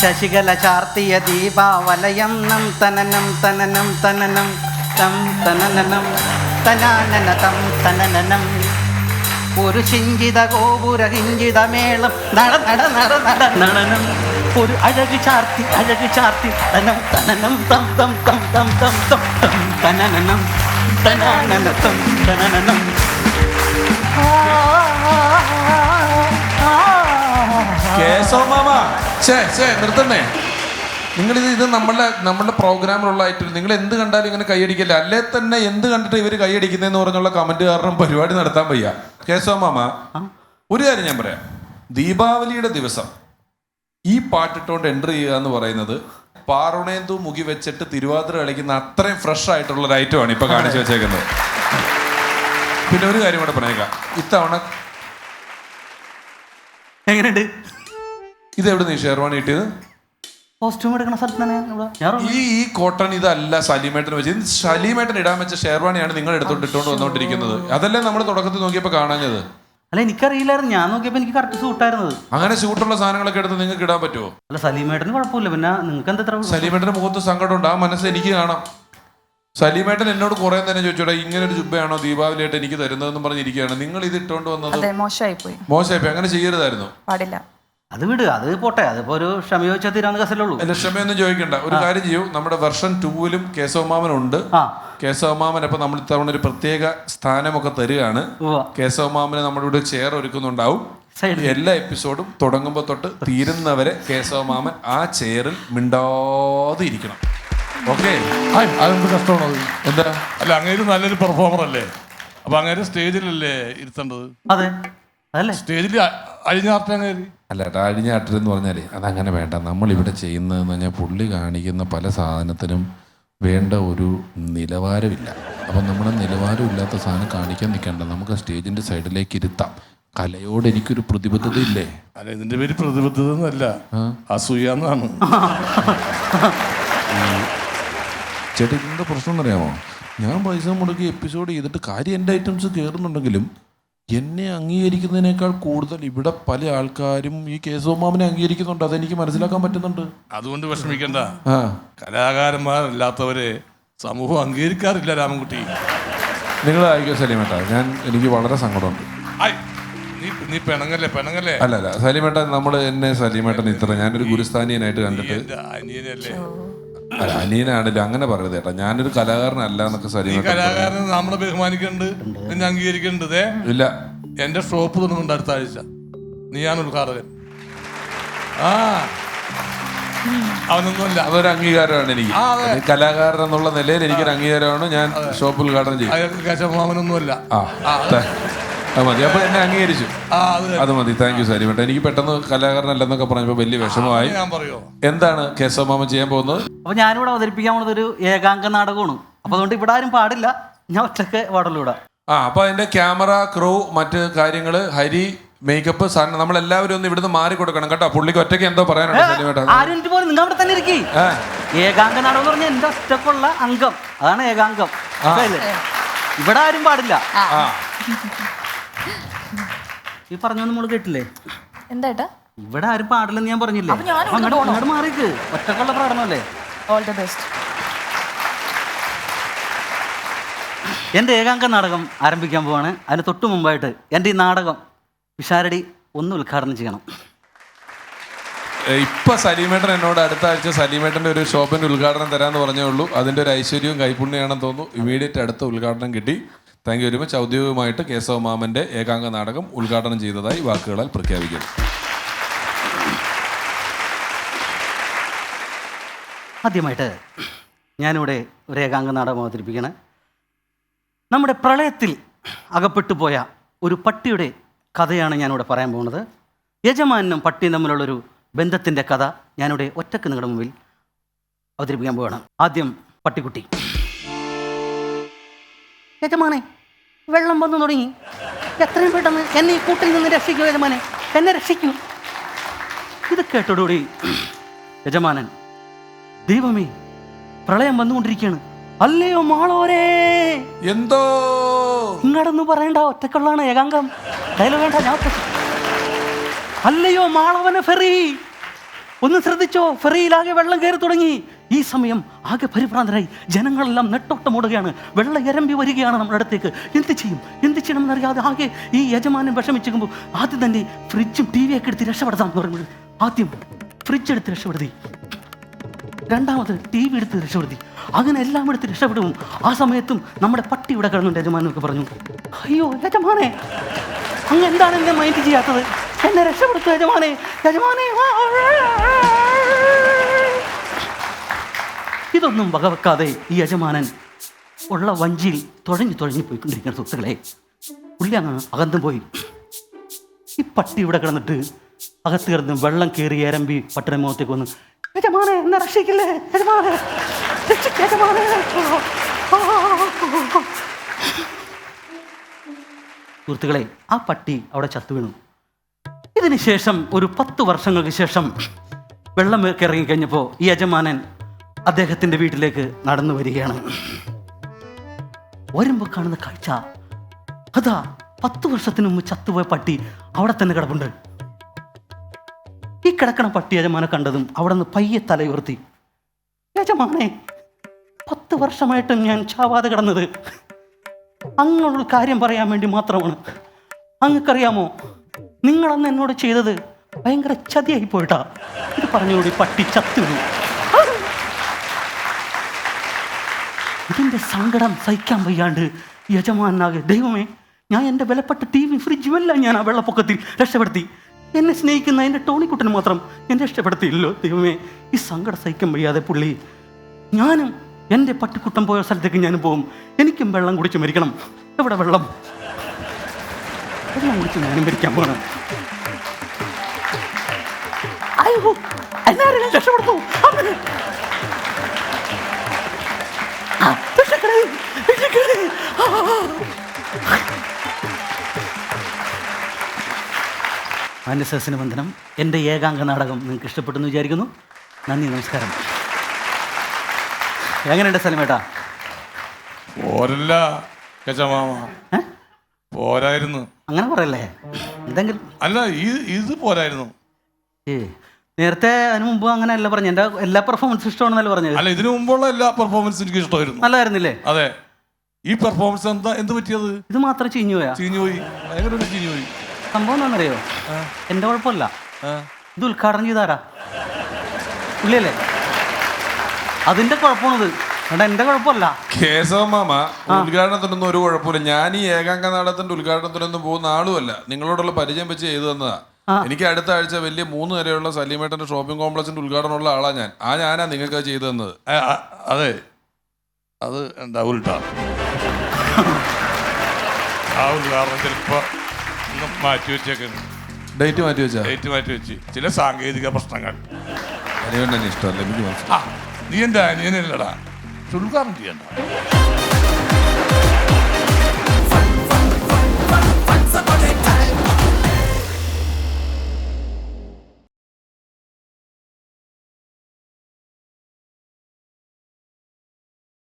ശശികല ചാർത്തിയ ദീപാവലയം നം തനനം തനനം തനനം തം തനനനം തനാനന തം തനനനം ഒരു ചിഞ്ചിത ഗോപുര കിഞ്ചിത മേളം നട നട നട നട നടനം ഒരു അഴക് ചാർത്തി തനം തനനം തം തം തം തം തം തം തം തനനനം തനാനന തം തനനനം. നിർത്തന്നേ. നിങ്ങളിത് നമ്മളുടെ പ്രോഗ്രാമിലുള്ള ആയിട്ട് നിങ്ങൾ എന്ത് കണ്ടാലും ഇങ്ങനെ കൈയടിക്കില്ല. അല്ലേ തന്നെ എന്ത് കണ്ടിട്ട് ഇവർ കൈയടിക്കുന്നതെന്ന് പറഞ്ഞുള്ള കമന്റ് കാരണം പരിപാടി നടത്താൻ വയ്യ. കേശവ മാമ, ഒരു കാര്യം ഞാൻ പറയാം. ദീപാവലിയുടെ ദിവസം ഈ പാട്ടിട്ടുകൊണ്ട് എൻട്രി ചെയ്യുക എന്ന് പറയുന്നത് പാറുണേന്തു മുഖി വെച്ചിട്ട് തിരുവാതിര കളിക്കുന്ന അത്രയും ഫ്രഷ് ആയിട്ടുള്ള ഒരു ഐറ്റമാണ് ഇപ്പൊ കാണിച്ചു വെച്ചേക്കുന്നത്. പിന്നെ ഒരു കാര്യം കൂടെ പറഞ്ഞേക്കാം. ഇത്തവണ എങ്ങനെയുണ്ട്? ഇതെവിടെ നീ ഷെർവാണി കിട്ടിയത്? കോസ്റ്റ്യൂം എടുക്കുന്ന സ്ഥലത്ത് ഈ കോട്ടൺ ഇതല്ല സലീമേട്ടന് വെച്ചത്. സലീമേട്ടൻ ഇടാൻ വെച്ച ഷെർവാണിയാണ് നിങ്ങൾ ഇട്ടുകൊണ്ട് വന്നോണ്ടിരിക്കുന്നത്. അതല്ലേ നമ്മൾ തുടക്കത്തിൽ നോക്കിയപ്പോൾ കാണാഞ്ഞത്? അല്ല, എനിക്കറിയില്ലായിരുന്നു. ഞാൻ നോക്കിയപ്പോൾ എനിക്ക് കറക്റ്റ് സൂട്ടായിരുന്നത്. അങ്ങനെ ഷൂട്ടുള്ള സാധനങ്ങളൊക്കെ എടുത്ത് നിങ്ങൾക്ക് ഇടാൻ പറ്റുമോ? അല്ല, സലീമേട്ടന് കുഴപ്പമില്ല. പിന്നെ നിങ്ങൾക്ക് എന്താ? സലീമേട്ടന്റെ മുഖത്ത് സങ്കടമുണ്ട്. ആ മനസ്സ് എനിക്ക് കാണാം. സലീമേട്ടൻ എന്നോട് കുറെ തന്നെ ചോദിച്ചോട്ടെ, ഇങ്ങനെ ഒരു ജുബ്ബയാണോ ദീപാവലിയായിട്ട് എനിക്ക് തരുന്നതെന്ന് പറഞ്ഞിരിക്കുകയാണ്. നിങ്ങൾ ഇത് ഇട്ടുകൊണ്ട് വന്നത് മോശമായിപ്പോയി. അങ്ങനെ ചെയ്യരുതായിരുന്നു. പാടില്ല. അത് വിട്, അത് പോട്ടെ. അതിപ്പോ ഒരു ക്ഷമ ചോദിച്ചാൽ തീരാന്ന് കസലുള്ളൂ. അല്ല, ക്ഷമയൊന്നും ചോദിക്കണ്ട. ഒരു കാര്യം ചെയ്യൂ. നമ്മുടെ വെർഷൻ 2-ലും കേശവമാമനുണ്ട്. കേശവമാമൻ അപ്പൊ നമ്മൾ ഇത്തവണ ഒരു പ്രത്യേക സ്ഥാനമൊക്കെ തരികയാണ്. കേശവമാമന് നമ്മുടെ ഇവിടെ ചെയർ ഒരുക്കുന്നുണ്ടാവും. എല്ലാ എപ്പിസോഡും തുടങ്ങുമ്പോൾ തൊട്ട് തീരുന്നവരെ കേശവമാമൻ ആ ചെയറിൽ മിണ്ടാതെ ഇരിക്കണം. ഓക്കെ? അതെന്ത് കഷ്ടമാണത്? എന്താ? അല്ല, അങ്ങനെ നല്ലൊരു പെർഫോമർ അല്ലേ? അപ്പൊ അങ്ങനെ സ്റ്റേജിലല്ലേ ഇരുത്തേണ്ടത്? അതെ, അതല്ലേ സ്റ്റേജിൽ അഴിഞ്ഞാർട്ടാൻ കയറി. അല്ല, അഴിഞ്ഞാട്ടരെന്ന് പറഞ്ഞാലേ അതങ്ങനെ വേണ്ട. നമ്മളിവിടെ ചെയ്യുന്നതെന്ന് പറഞ്ഞാൽ പുള്ളി കാണിക്കുന്ന പല സാധനത്തിനും വേണ്ട ഒരു നിലവാരമില്ല. അപ്പം നമ്മുടെ നിലവാരമില്ലാത്ത സാധനം കാണിക്കാൻ നിൽക്കണ്ട. നമുക്ക് സ്റ്റേജിന്റെ സൈഡിലേക്ക് ഇരുത്താം. കലയോട് എനിക്കൊരു പ്രതിബദ്ധത ഇല്ലേ? അല്ല, ഇതിന്റെ പേര് പ്രതിബദ്ധത എന്നല്ല, അസൂയാന്നാണ്. ചേട്ടാ, ഇതിന്റെ പ്രശ്നം എന്നറിയാമോ? ഞാൻ പൈസ മുടക്കി എപ്പിസോഡ് ചെയ്തിട്ട് കാര്യം എൻ്റെ ഐറ്റംസ് കയറുന്നുണ്ടെങ്കിലും എന്നെ അംഗീകരിക്കുന്നതിനേക്കാൾ കൂടുതൽ ഇവിടെ പല ആൾക്കാരും ഈ കേശവമാമനെ അംഗീകരിക്കുന്നുണ്ട്. അതെനിക്ക് മനസ്സിലാക്കാൻ പറ്റുന്നുണ്ട്. അതുകൊണ്ട് വിഷമിക്കണ്ട. കലാകാരന്മാരല്ലാത്തവരെ സമൂഹം അംഗീകരിക്കാറില്ല രാമൻകുട്ടി. നിങ്ങൾ ആയിക്കോ സലീമേട്ട. എനിക്ക് വളരെ സങ്കടമുണ്ട്. നീ പെണങ്ങല്ലേ. അല്ല, സലീമേട്ട, എന്നെ സലീമേട്ടൻ ഇത്ര ഞാനൊരു ഗുരുസ്ഥാനീയനായിട്ട് കണ്ടിട്ട്. അനിയനല്ലേ? അല്ല, അനിയനാണല്ലോ, അങ്ങനെ പറയരുത് ചേട്ടാ. ഞാനൊരു കലാകാരനല്ല എന്നൊക്കെ സലീമേട്ടൻ. കലാകാരനെ നമ്മളെ ബഹുമാനിക്കുന്നുണ്ട്, നിന്നെ അംഗീകരിക്കുന്നുണ്ട്. ഇല്ല, എന്റെ ഷോപ്പ് തുടങ്ങുന്നുണ്ട് അടുത്ത ആഴ്ച. നീയാണ് ഉദ്ഘാടകൻ. അവനൊന്നുമല്ല, അതൊരു അംഗീകാരമാണ് എനിക്ക്. കലാകാരൻ എന്നുള്ള നിലയിൽ എനിക്കൊരു അംഗീകാരമാണ്. ഞാൻ ഷോപ്പ് ഉദ്ഘാടനം ചെയ്യും. കേശവമാമനൊന്നുമല്ല. അത് മതി. അപ്പൊ എന്നെ അംഗീകരിച്ചു. അത് മതി. താങ്ക് യു സലീമേട്ട. എനിക്ക് പെട്ടെന്ന് കലാകാരനല്ലെന്നൊക്കെ പറഞ്ഞപ്പോ വലിയ വിഷമമായി. എന്താണ് കേശവമാമൻ ചെയ്യാൻ പോകുന്നത്? അപ്പൊ ഞാനിവിടെ അവതരിപ്പിക്കാൻ പോകുന്നത് ഒരു ഏകാംഗ നാടകമാണ്. അപ്പൊ അതുകൊണ്ട് ഇവിടെ ആരും പാടില്ല, ഞാൻ ഒറ്റക്ക് പാടുള്ളൂ ഇവിടെ. അപ്പൊ അതിന്റെ ക്യാമറ, ക്രൂ, മറ്റ് കാര്യങ്ങള്, ഹരി, മേക്കപ്പ്, സാധനം നമ്മളെല്ലാവരും ഒന്ന് ഇവിടുന്ന് മാറി കൊടുക്കണം കേട്ടോ. പുള്ളിക്ക് ഒറ്റയ്ക്ക് എന്തോ പറയാനുണ്ട് സലീമേട്ട. പോലും നിങ്ങൾ അവിടെ തന്നെ ഇരിക്കും. ഏകാംഗ നാടകം എന്ന് പറഞ്ഞാൽ എന്റെ ഒറ്റക്കുള്ള അംഗം, അതാണ് ഏകാംഗം. ഇവിടെ ആരും പാടില്ല. ഈ പറഞ്ഞൊന്നും നമ്മൾ കേട്ടില്ലേ? എന്താ? ഇവിടെ ആരും പാടില്ലെന്ന് ഞാൻ പറഞ്ഞില്ലേ? അങ്ങോട്ട് മാറിക്ക്. ഒറ്റക്കുള്ള പ്രകടനമല്ലേ? All the best. എൻ്റെ ഏകാംഗ നാടകം ആരംഭിക്കാൻ പോവാണ്. അതിന് തൊട്ട് മുമ്പായിട്ട് എൻ്റെ ഈ നാടകം പിഷാരടി ഒന്ന് ഉദ്ഘാടനം ചെയ്യണം. ഇപ്പൊ സലീമേട്ടൻ എന്നോട് അടുത്ത ആഴ്ച സലീമേട്ടൻ്റെ ഒരു ഷോപ്പിൻ്റെ ഉദ്ഘാടനം തരാമെന്ന് പറഞ്ഞേ ഉള്ളൂ. അതിൻ്റെ ഒരു ഐശ്വര്യവും കൈപുണ്യമാണെന്ന് തോന്നുന്നു. ഇമ്മീഡിയറ്റ് അടുത്ത ഉദ്ഘാടനം കിട്ടി. Thank you very much. ഔദ്യോഗികമായിട്ട് കേശവമാമൻ്റെ ഏകാംഗ നാടകം ഉദ്ഘാടനം ചെയ്തതായി വാക്കുകളാൽ പ്രഖ്യാപിക്കുന്നു. ആദ്യമായിട്ട് ഞാനിവിടെ ഒരു ഏകാംഗ നാടകം അവതരിപ്പിക്കണം. നമ്മുടെ പ്രളയത്തിൽ അകപ്പെട്ടു പോയ ഒരു പട്ടിയുടെ കഥയാണ് ഞാനിവിടെ പറയാൻ പോകുന്നത്. യജമാനും പട്ടിയും തമ്മിലുള്ളൊരു ബന്ധത്തിൻ്റെ കഥ ഞാനിവിടെ ഒറ്റക്ക് നിങ്ങളുടെ മുമ്പിൽ അവതരിപ്പിക്കാൻ പോവുകയാണ്. ആദ്യം പട്ടിക്കുട്ടി. യജമാനെ, വെള്ളം വന്നു തുടങ്ങി. എത്രയും പെട്ടെന്ന് എന്നെ ഈ കൂട്ടിൽ നിന്ന് രക്ഷിക്കൂ യജമാനെ, എന്നെ രക്ഷിക്കൂ. ഇത് കേട്ടോടുകൂടി യജമാനൻ, ദൈവമേ, പ്രളയം വന്നുകൊണ്ടിരിക്കുകയാണ്. അല്ലയോ മാളോരേ, എന്തോ ഇങ്ങടൊന്നും പറയണ്ട, ഒറ്റക്കുള്ളതാണ് ഏകാംഗം. ഡയലോഗ് വേണ്ട, ഞാൻ ഒറ്റ. അല്ലയോ മാളവന ഫെറി, ഒന്ന് ശ്രദ്ധിച്ചോ, ഫെറിയിലാകെ വെള്ളം കയറി തുടങ്ങി. ഈ സമയം ആകെ പരിഭ്രാന്തരായി, ജനങ്ങളെല്ലാം നെട്ടോട്ടമോടുകയാണ്. വെള്ളം ഇരമ്പി വരികയാണ് നമ്മുടെ അടുത്തേക്ക്. എന്ത് ചെയ്യണമെന്നറിയാതെ ആകെ ഈ യജമാനൻ വിഷമിച്ചിരിക്കുമ്പോൾ ആദ്യം തന്നെ ഫ്രിഡ്ജും ടി വി ഒക്കെ എടുത്ത് രക്ഷപ്പെടുത്താം എന്ന് പറയുമ്പോൾ ആദ്യം ഫ്രിഡ്ജ് എടുത്ത് രക്ഷപ്പെടുത്തി, രണ്ടാമത് ടി വി എടുത്ത് രക്ഷപ്പെടുത്തി. അങ്ങനെ എല്ലാം എടുത്ത് രക്ഷപ്പെടും. ആ സമയത്തും നമ്മുടെ പട്ടി ഇവിടെ കിടന്നുണ്ട്. യജമാനൊക്കെ പറഞ്ഞു, അയ്യോ യജമാനെ, അങ്ങ് എന്താണ് എന്നെ മൈൻഡ് ചെയ്യാത്തത്? എന്നെ രക്ഷപ്പെടുത്തു യജമാനെ, യജമാനെ. ഇതൊന്നും വകവെക്കാതെ ഈ യജമാനൻ ഉള്ള വഞ്ചിയിൽ തുഴഞ്ഞു പോയിക്കൊണ്ടിരിക്കുന്ന സുഹൃത്തുക്കളെ, പുള്ളി അങ്ങ് അകന്നു പോയി. ഈ പട്ടി ഇവിടെ കിടന്നിട്ട് അകത്ത് കിടന്ന് വെള്ളം കയറി ഇരമ്പി പട്ടിയുടെ മുഖത്തേക്ക് വന്ന്, യജമാനെ എന്നെ രക്ഷിക്കില്ലേ യജമാനെ, യജമാനെ. സുഹൃത്തുക്കളെ, ആ പട്ടി അവിടെ ചത്തു വീണു. ഇതിന് ശേഷം ഒരു 10 വർഷങ്ങൾക്ക് ശേഷം വെള്ളം ഇറങ്ങി കഴിഞ്ഞപ്പോൾ ഈ യജമാനൻ അദ്ദേഹത്തിൻ്റെ വീട്ടിലേക്ക് നടന്നു വരികയാണ്. വരുമ്പോൾ കാണുന്ന കാഴ്ച അതാ 10 വർഷത്തിന് മുമ്പ് ചത്തുപോയ പട്ടി അവിടെ തന്നെ കിടപ്പുണ്ട്. ഈ കിടക്കണ പട്ടി യജമാനെ കണ്ടതും അവിടെ നിന്ന് പയ്യെ തലയുയർത്തി, യജമാനെ, 10 വർഷമായിട്ടും ഞാൻ ചാവാതെ കിടന്നത് അങ്ങനൊരു കാര്യം പറയാൻ വേണ്ടി മാത്രമാണ്. അങ്ങക്കറിയാമോ, നിങ്ങളന്ന് എന്നോട് ചെയ്തത് ഭയങ്കര ചതിയായി പോയിട്ടാ. ഇത് പറഞ്ഞുകൂടി പട്ടി ചത്തു. ഇതിൻ്റെ സങ്കടം സഹിക്കാൻ വയ്യാണ്ട് യജമാനാകെ, ദൈവമേ, ഞാൻ എൻ്റെ വിലപ്പെട്ട ടി വി ഫ്രിഡ്ജും എല്ലാം ഞാൻ ആ വെള്ളപ്പൊക്കത്തിൽ രക്ഷപ്പെടുത്തി. എന്നെ സ്നേഹിക്കുന്ന എൻ്റെ ടോണിക്കുട്ടന് മാത്രം എന്നെ രക്ഷപ്പെടുത്തിയില്ലോ ദൈവമേ. ഈ സങ്കടം സഹിക്കാൻ വയ്യാതെ പുള്ളി, ഞാനും എൻ്റെ പട്ടിക്കുട്ടം പോയ സ്ഥലത്തേക്ക് ഞാനും പോകും, എനിക്കും വെള്ളം കുടിച്ച് മരിക്കണം. എവിടെ വെള്ളം കുടിച്ച് ഞാനും മരിക്കാൻ പോകണം. അയ്യോ, എല്ലാവരും രക്ഷപ്പെടുത്തു. മാന്യസദസ്സിന് വന്ദനം. എൻ്റെ ഏകാംഗ നാടകം നിങ്ങൾക്ക് ഇഷ്ടപ്പെട്ടെന്ന് വിചാരിക്കുന്നു. നന്ദി, നമസ്കാരം. എങ്ങനെയുണ്ട് സലിമേട്ടാ? പോരല്ല പോരായിരുന്നു. അങ്ങനെ പറയല്ലേ, എന്തെങ്കിലും അല്ല, ഇത് പോരായിരുന്നു. നേരത്തെ അതിന് മുമ്പ് അങ്ങനെ അല്ല പറഞ്ഞു. എൻ്റെ എല്ലാ പെർഫോമൻസും ഇഷ്ടമാണെന്നല്ല പറഞ്ഞത്. അല്ല, ഇതിനു മുമ്പുള്ള എല്ലാ പെർഫോമൻസും എനിക്ക് ഇഷ്ടമായിരുന്നു. നല്ലതായിരുന്നില്ലേ? അതെ. ഈ പെർഫോമൻസ് എന്ത് പറ്റിയത്? ഇത് മാത്രം ചീഞ്ഞു പോയി. ഭയങ്കര ചീഞ്ഞു പോയി. സംഭവം എന്താണെന്നറിയോ? എൻ്റെ കുഴപ്പമില്ല. ഇത് ഉദ്ഘാടനം ചെയ്താരാ? പുള്ളിയല്ലേ? അതിൻ്റെ കുഴപ്പമാണിത്, അവിടെ എൻ്റെ കുഴപ്പമല്ല. കേശവമാമ ഉദ്ഘാടനത്തിനൊന്നും ഒരു കുഴപ്പമില്ല. ഞാൻ ഈ ഏകാംഗ നാടകത്തിന്റെ ഉദ്ഘാടനത്തിനൊന്നും പോകുന്ന ആളുമല്ല. നിങ്ങളോടുള്ള പരിചയം വെച്ച് ചെയ്തു തന്നതാ. എനിക്ക് അടുത്ത ആഴ്ച വലിയ 3 നിലയുള്ള സലീമേട്ടന്റെ ഷോപ്പിംഗ് കോംപ്ലക്സിന്റെ ഉദ്ഘാടനമുള്ള ആളാ ഞാൻ. ഞാനാ നിങ്ങൾക്ക് ചെയ്തു തന്നത്. അതെ, അത് ഉണ്ടാവില്ല. ആ ഉദ്ഘാടനം ചിലപ്പോ മാറ്റി വെച്ചേക്കുന്നു. ഡേറ്റ് മാറ്റി വെച്ച് ചില സാങ്കേതിക പ്രശ്നങ്ങൾ. ഇഷ്ടമല്ല എനിക്ക് മനസ്സിലായി. നീ എൻ്റെ അനിയനല്ലടാ, ഉദ്ഘാടനം ചെയ്യണ്ട.